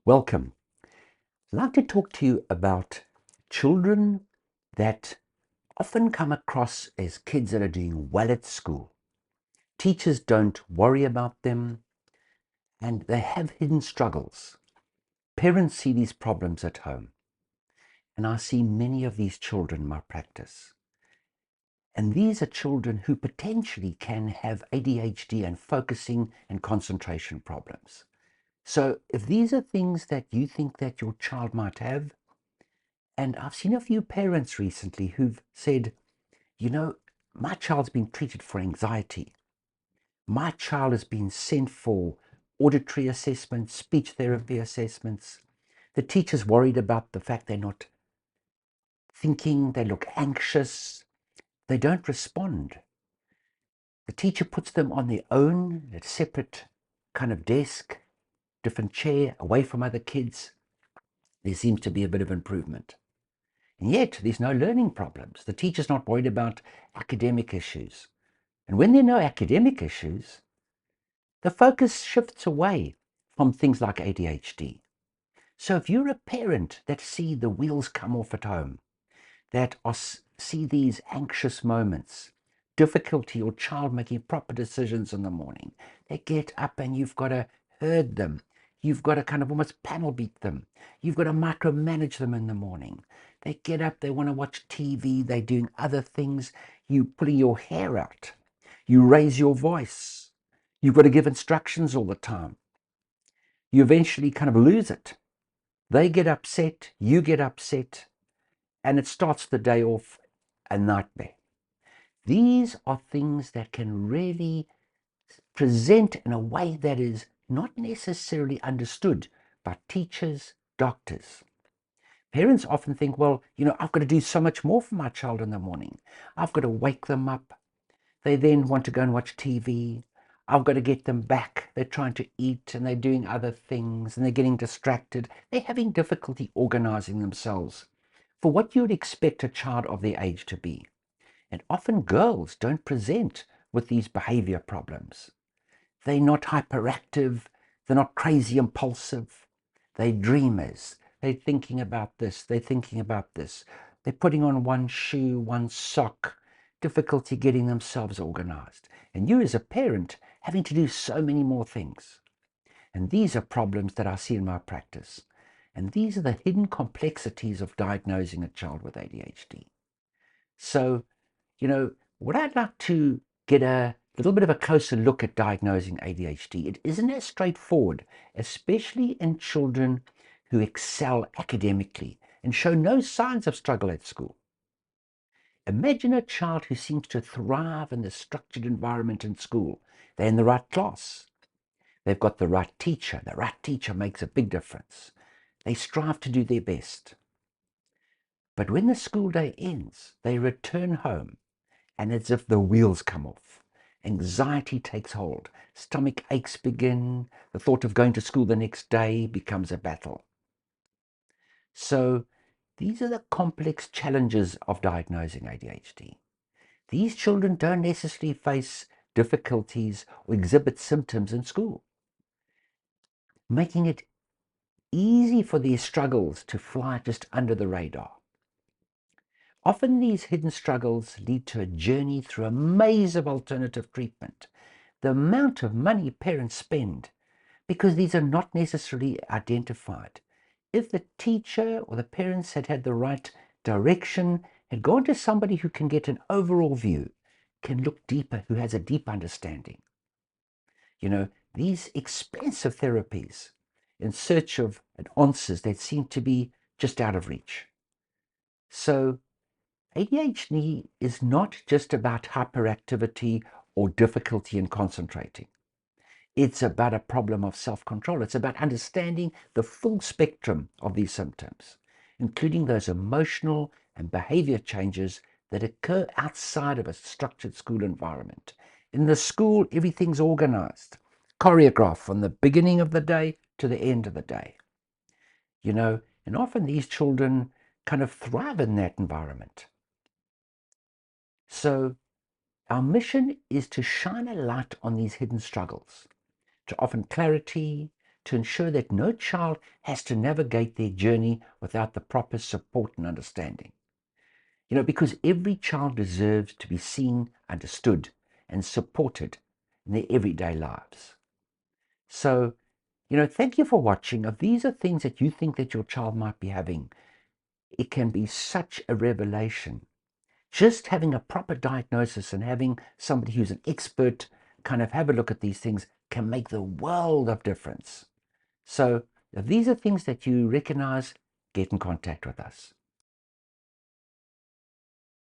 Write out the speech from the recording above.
Welcome. I'd like to talk to you about children that often come across as kids that are doing well at school. Teachers don't worry about them and they have hidden struggles. Parents see these problems at home, and I see many of these children in my practice. And these are children who potentially can have ADHD and focusing and concentration problems. So if these are things that you think that your child might have, and I've seen a few parents recently who've said, my child's been treated for anxiety. My child has been sent for auditory assessments, speech therapy assessments. The teacher's worried about the fact they're not thinking, they look anxious, they don't respond. The teacher puts them on their own, a separate kind of desk, different chair, away from other kids. There seems to be a bit of improvement. And yet, there's no learning problems. The teacher's not worried about academic issues. And when there are no academic issues, the focus shifts away from things like ADHD. So if you're a parent that see the wheels come off at home, that see these anxious moments, difficulty your child making proper decisions in the morning, they get up and you've got to herd them. You've got to kind of almost panel beat them. You've got to micromanage them in the morning. They get up, they want to watch TV, they're doing other things. You pulling your hair out. You raise your voice. You've got to give instructions all the time. You eventually kind of lose it. They get upset, you get upset, and it starts the day off a nightmare. These are things that can really present in a way that is not necessarily understood by teachers, doctors. Parents often think, well, I've got to do so much more for my child in the morning. I've got to wake them up. They then want to go and watch TV. I've got to get them back. They're trying to eat and they're doing other things and they're getting distracted. They're having difficulty organizing themselves for what you would expect a child of their age to be. And often girls don't present with these behavior problems. They're not hyperactive. They're not crazy impulsive. They're dreamers. They're thinking about this. They're thinking about this. They're putting on one shoe, one sock, difficulty getting themselves organized. And you as a parent having to do so many more things. And these are problems that I see in my practice. And these are the hidden complexities of diagnosing a child with ADHD. So, what I'd like to get a little bit of a closer look at diagnosing ADHD. It isn't as straightforward, especially in children who excel academically and show no signs of struggle at school. Imagine a child who seems to thrive in the structured environment in school. They're in the right class. They've got the right teacher. The right teacher makes a big difference. They strive to do their best. But when the school day ends, they return home and it's as if the wheels come off. Anxiety takes hold. Stomach aches begin. The thought of going to school the next day becomes a battle. So these are the complex challenges of diagnosing ADHD. These children don't necessarily face difficulties or exhibit symptoms in school, making it easy for these struggles to fly just under the radar. Often these hidden struggles lead to a journey through a maze of alternative treatment. The amount of money parents spend, because these are not necessarily identified. If the teacher or the parents had had the right direction, had gone to somebody who can get an overall view, can look deeper, who has a deep understanding. These expensive therapies in search of answers that seem to be just out of reach. So ADHD is not just about hyperactivity or difficulty in concentrating. It's about a problem of self-control. It's about understanding the full spectrum of these symptoms, including those emotional and behavior changes that occur outside of a structured school environment. In the school, everything's organized, choreographed from the beginning of the day to the end of the day. And often these children kind of thrive in that environment. So our mission is to shine a light on these hidden struggles, to offer clarity, to ensure that no child has to navigate their journey without the proper support and understanding. Because every child deserves to be seen, understood, and supported in their everyday lives. So, thank you for watching. If these are things that you think that your child might be having, it can be such a revelation. Just having a proper diagnosis and having somebody who's an expert kind of have a look at these things can make the world of difference. So if these are things that you recognize, get in contact with us.